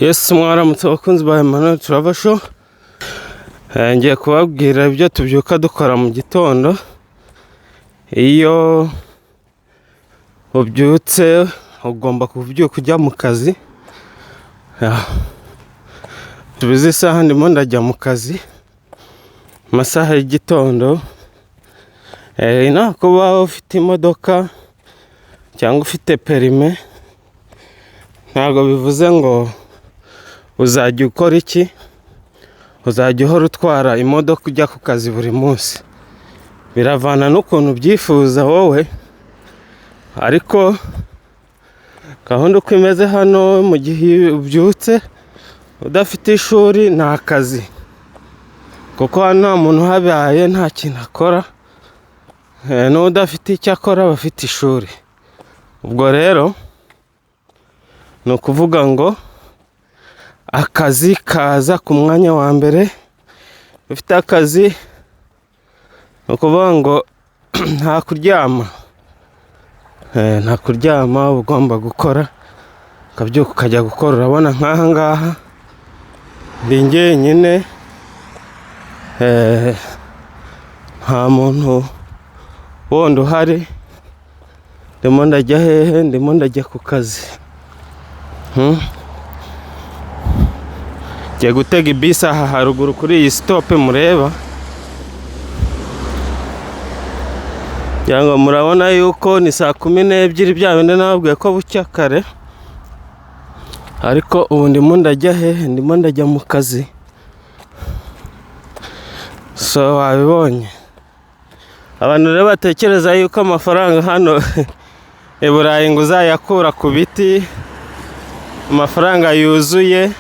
Yes, mwaramutse abakunzi ba Emmanuel Travel Show. Ngiye kubabwira ibyo tubyuka dukora mu gitondo. Iyo ubyutse ugomba kubyuka ujya mu kazi. Tubizi isaha ndimo ndajya mu kazi. Masaha y'igitondo. Kuba ufite imodoka cyangwa ufite perime ntabwo bivuze ngo uzajya ukora iki, uzajya uhora utwara imodoka ujya ku kazi buri munsi. Biravana n'ukuntu ubyifuza wowe, ariko gahunda uko imeze hano mu gihe ubyutse udafite ishuri nta kazi, kuko hano nta muntu uhabaye nta kintu akora, n'udafite icyo akora aba afite ishuri. Ubwo rero ni ukuvuga ngo akazi kaza ku mwanya wa mbere. Ufite akazi ni ukuvuga ngo nta kuryama, nta kuryama, uba ugomba gukora, ukabyuka ukajya gukora. Urabona nk'aha ngaha ndi njyenyine, nta muntu wundi uhari. Ndimo ndajya hehe? Ndimo ndajya ku kazi. Ngiye gutega ibisi aha haruguru kuri iyi stop mureba. Cyangwa murabona yuko ni saa 12 bya bindi nababwiye ko bucya kare, ariko ubu ndimo ndajya hehe? Ndimo ndajya mu kazi. So wabibonye, abantu rero batekereza yuko amafaranga hano i Burayi ngo uzayakura ku biti, amafaranga yuzuye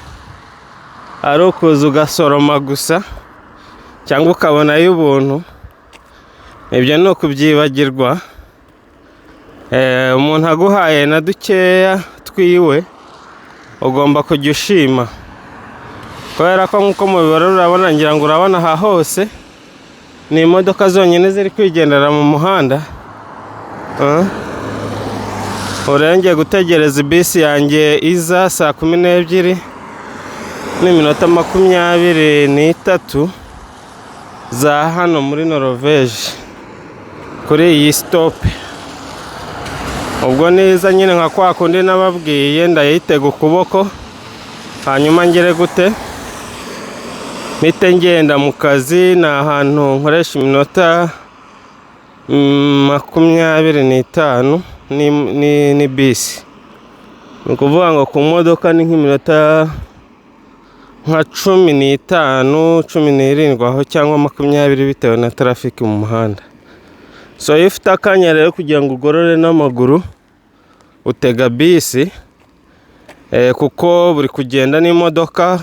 ari ukuza ugasoroma gusa cyangwa ukabona y'ubuntu. Ibyo ni ukubyibagirwa. Umuntu aguhaye na dukeya twiwe ugomba kujya ushima, kubera ko nk'uko mubibara urabona, ngira ngo urabona aha hose ni imodoka zonyine ziri kwigendera mu muhanda. Ngiye gutegereza ibisi yanjye iza saa 12 n'iminota 23 za hano muri Norvège kuri iyi stop. Ubwo niza nyine nka kwa kundi nababwiye, ndayitega ukuboko, hanyuma ngere gute mpite ngenda mu kazi. Ni ahantu nkoresha iminota 25 ni bisi. Ni ukuvuga ngo ku modoka ni nk'iminota nka 15, 17 aho, cyangwa 20 bitewe na traffic mu muhanda. So iyo ufite akanya rero kugira ngo ugorore n'amaguru utega bisi, kuko buri kugenda n'imodoka.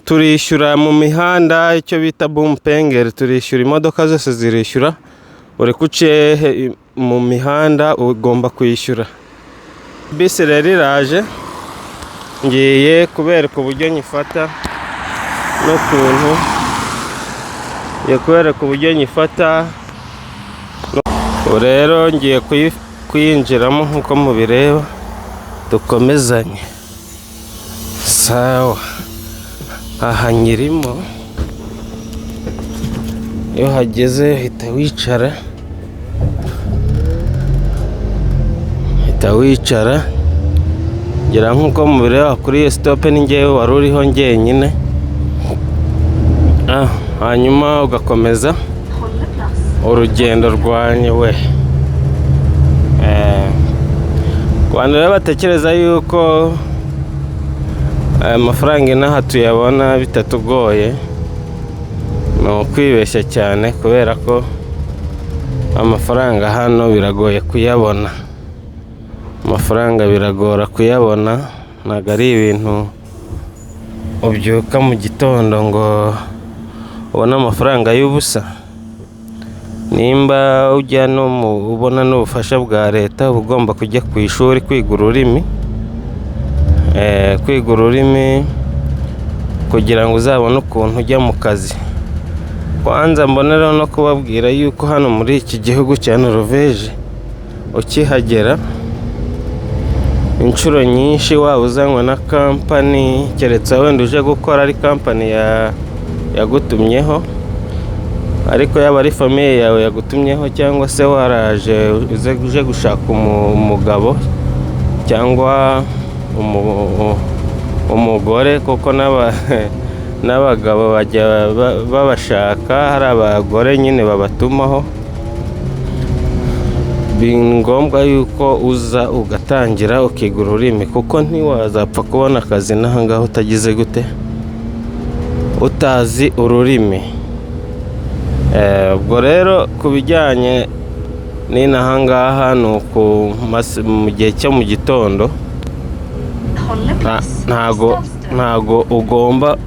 Turishyura mu mihanda icyo bita bumpengeri, turishyura, imodoka zose zirishyura. Uri kuciye mu mihanda ugomba kwishyura. Bisi rero iraje, ngiye kubereka uburyo nyifata n'ukuntu, ngiye kubereka uburyo nyifata. Rero ngiye kuyinjiramo nk'uko mubireba, dukomezanye. Sawa, aha nyirimo. Iyo hageze hita wicara, ngira nk'uko mubireba kuri iyo stop ni njyewe wari uriho njyenyine. Hanyuma ugakomeza urugendo rwanyu. Abantu rero batekereza yuko amafaranga inaha tuyabona bitatugoye, ni ukwibeshya cyane, kubera ko amafaranga hano biragoye kuyabona. Amafaranga biragora kuyabona, ntabwo ari ibintu ubyuka mu gitondo ngo ubone amafaranga y'ubusa. Nimba ujya ubona n'ubufasha bwa leta, uba ugomba kujya ku ishuri kwiga ururimi, kugira ngo uzabone ukuntu ujya mu kazi. Kwanza mbonera no kubabwira yuko hano muri iki gihugu cya Norvège ukihagera inshuro nyinshi waba uzanywe na kampani, keretse wenda uje gukora ari kampani yagutumyeho, ariko yaba ari famiye yawe yagutumyeho cyangwa se waraje uje gushaka umugabo cyangwa umugore, kuko n'abagabo bajya babashaka, hari abagore nyine babatumaho. Ni ngombwa yuko uza ugatangira ukiga ururimi, kuko ntiwazapfa kubona akazi n'ahangaha utagize gute, utazi ururimi. Ubwo rero ku bijyanye n'inahangaha ni mu gihe cyo mu gitondo, ntago ugomba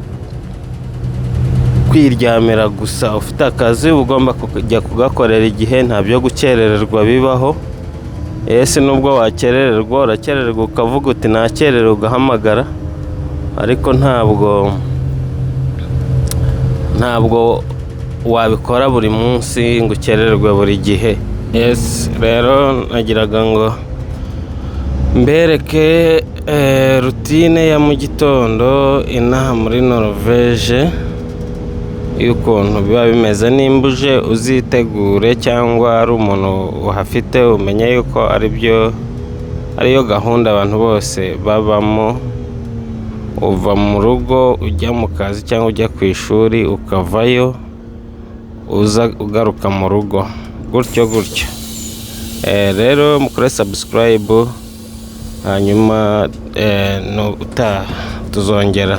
kwiryamira gusa. Ufite akazi ugomba kujya kugakorera igihe, nta byo gukerererwa bibaho. Ese nubwo wakerererwa, urakerererwa ukavuga uti nakerererwa ugahamagara, ariko ntabwo wabikora buri munsi ngo ukerererwe buri gihe. Rero nagiraga ngo mbereke rutine ya mu gitondo inaha muri Norvège y'ukuntu biba bimeze. Nimba uje uzitegure, cyangwa ari umuntu uhafite umenye yuko ariyo gahunda abantu bose babamo. Uva mu rugo ujya mu kazi cyangwa ujya ku ishuri, ukavayo uza ugaruka mu rugo, gutyo. Rero mukore subscribe, hanyuma tuzongera.